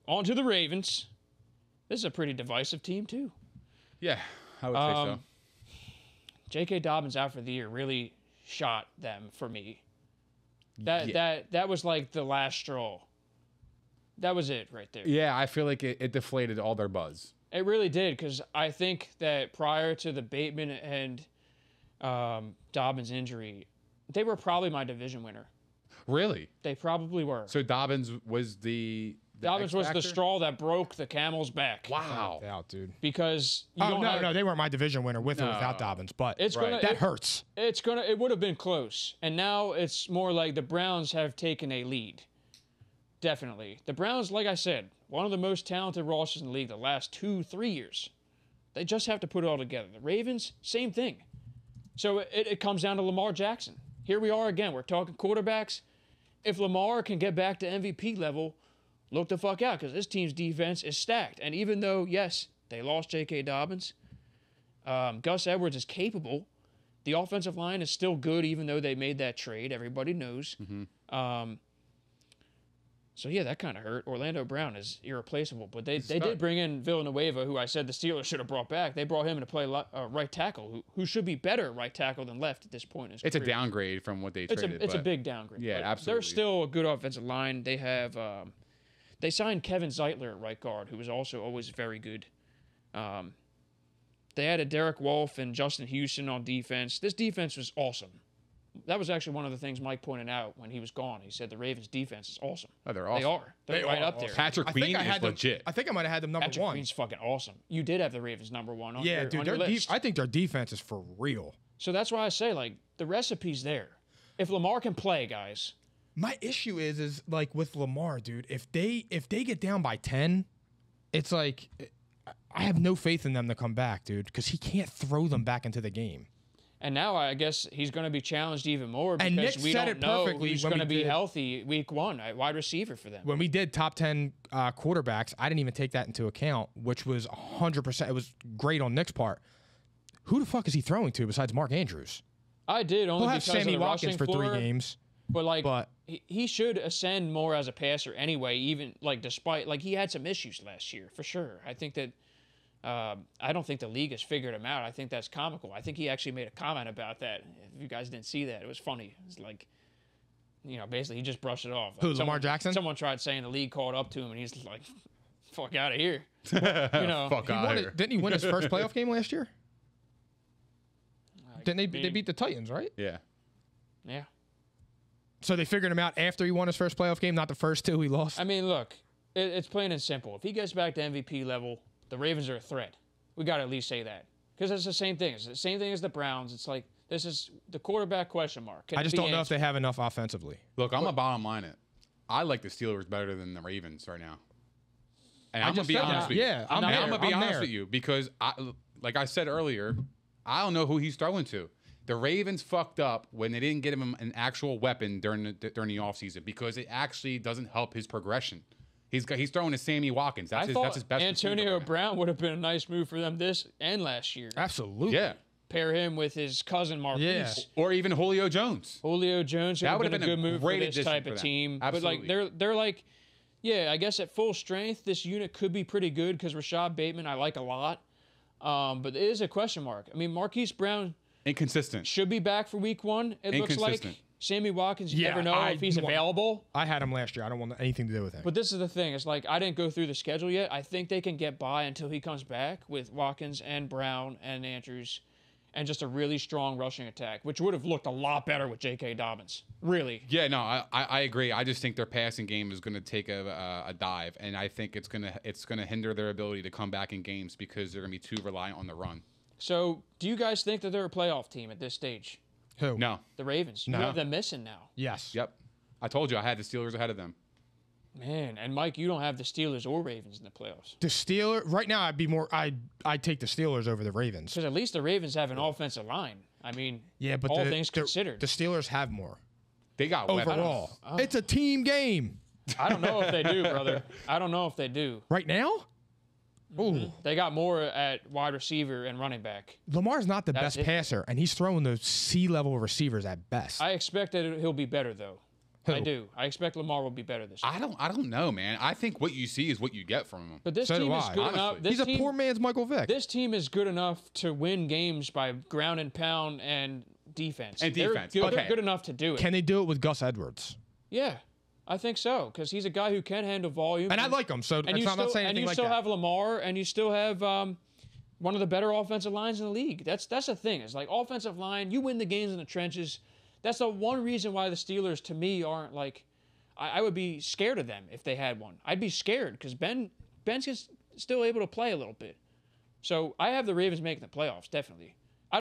on to the Ravens. This is a pretty divisive team, too. Yeah, I would say so. J.K. Dobbins out for the year really shot them for me. That was like the last straw. That was it right there. Yeah, I feel like it deflated all their buzz. It really did, because I think that prior to the Bateman and Dobbins injury, they were probably my division winner. Really? They probably were. So Dobbins was the Dobbins was the straw that broke the camel's back. Wow. Out, dude. Because no, they weren't my division winner with or without Dobbins, but that hurts. It would have been close. And now it's more like the Browns have taken a lead. Definitely. The Browns, like I said, one of the most talented rosters in the league the last 2-3 years. They just have to put it all together. The Ravens, same thing. So it comes down to Lamar Jackson. Here we are again. We're talking quarterbacks. If Lamar can get back to MVP level, look the fuck out, because this team's defense is stacked. And even though, yes, they lost J.K. Dobbins, Gus Edwards is capable. The offensive line is still good, even though they made that trade. Everybody knows. Mm-hmm. So, yeah, that kind of hurt. Orlando Brown is irreplaceable. But they did bring in Villanueva, who I said the Steelers should have brought back. They brought him to play right tackle, who should be better right tackle than left at this point in his career. It's a downgrade from what they traded. It's a big downgrade. Yeah, but absolutely. They're still a good offensive line. They have they signed Kevin Zeitler at right guard, who was also always very good. They added Derek Wolfe and Justin Houston on defense. This defense was awesome. That was actually one of the things Mike pointed out when he was gone. He said the Ravens' defense is awesome. Oh, they're awesome. They're right up there. Patrick Queen is legit. I think I might have had them number Patrick one. Queen's fucking awesome. You did have the Ravens number one on your list. I think their defense is for real. So that's why I say, like, the recipe's there. If Lamar can play, guys. My issue is like with Lamar, dude. If they get down by 10, it's like I have no faith in them to come back, dude, because he can't throw them back into the game. And now I guess he's going to be challenged even more because Nick we said don't it know perfectly who's when going to we be did- healthy week one, wide receiver for them. When we did top 10 quarterbacks, I didn't even take that into account, which was 100%. It was great on Nick's part. Who the fuck is he throwing to besides Mark Andrews? I did only He'll have because Sammy of the Watkins rushing for floor, 3 games. But he should ascend more as a passer anyway, even like despite like he had some issues last year for sure. I think that I don't think the league has figured him out. I think that's comical. I think he actually made a comment about that. If you guys didn't see that, it was funny. It's like, basically he just brushed it off. Who, Lamar Jackson? Someone tried saying the league called up to him, and he's like, "Fuck out of here." Fuck out of here. Didn't he win his first playoff game last year? Didn't they beat the Titans, right? Yeah. Yeah. So they figured him out after he won his first playoff game, not the first 2 he lost? I mean, look, it's plain and simple. If he gets back to MVP level, the Ravens are a threat. We got to at least say that. Because it's the same thing. It's the same thing as the Browns. It's like, this is the quarterback question mark. I just don't know if they have enough offensively. Look, I'm a bottom line it. I like the Steelers better than the Ravens right now. And I'm going to be honest with you. Yeah, I'm going to be honest with you because, like I said earlier, I don't know who he's throwing to. The Ravens fucked up when they didn't get him an actual weapon during the offseason because it actually doesn't help his progression. He's throwing to Sammy Watkins. That's his best. Antonio Brown would have been a nice move for them this and last year. Absolutely. Yeah. Pair him with his cousin Marquise. Yeah. Or even Julio Jones. Julio Jones would have been a good move for this type of team. Absolutely. But like they're like, yeah, I guess at full strength this unit could be pretty good because Rashad Bateman I like a lot. But it is a question mark. I mean, Marquise Brown inconsistent should be back for week one. It looks like Sammy Watkins. You never know if he's available. I had him last year. I don't want anything to do with him. But this is the thing. It's like I didn't go through the schedule yet. I think they can get by until he comes back with Watkins and Brown and Andrews, and just a really strong rushing attack, which would have looked a lot better with J.K. Dobbins. Really. Yeah, no, I agree. I just think their passing game is going to take a dive, and I think it's gonna hinder their ability to come back in games because they're going to be too reliant on the run. So, do you guys think that they're a playoff team at this stage? Who? No. The Ravens. You have them missing now. Yes. Yep. I told you I had the Steelers ahead of them. Man, and Mike, you don't have the Steelers or Ravens in the playoffs. The Steelers right now, I'd take the Steelers over the Ravens. Because at least the Ravens have an offensive line. I mean, yeah, but all things considered, the Steelers have more. They got overall. It's a team game. I don't know if they do, brother. I don't know if they do. Right now? Ooh. They got more at wide receiver and running back. Lamar's not the best passer, and he's throwing those C-level receivers at best. I expect that he'll be better, though. Who? I do. I expect Lamar will be better this year. I don't know, man. I think what you see is what you get from him. But this So do team is I. good enough. Honestly. This He's team, a poor man's Michael Vick. This team is good enough to win games by ground and pound and defense. And defense, They're okay. good enough to do it. Can they do it with Gus Edwards? Yeah, I think so, because he's a guy who can handle volume. And I like him, so and I'm not saying and anything you like still that. have Lamar, and you still have one of the better offensive lines in the league. That's the thing. It's like offensive line. You win the games in the trenches. That's the one reason why the Steelers, to me, aren't like. I would be scared of them if they had one. I'd be scared because Ben's still able to play a little bit. So I have the Ravens making the playoffs, definitely.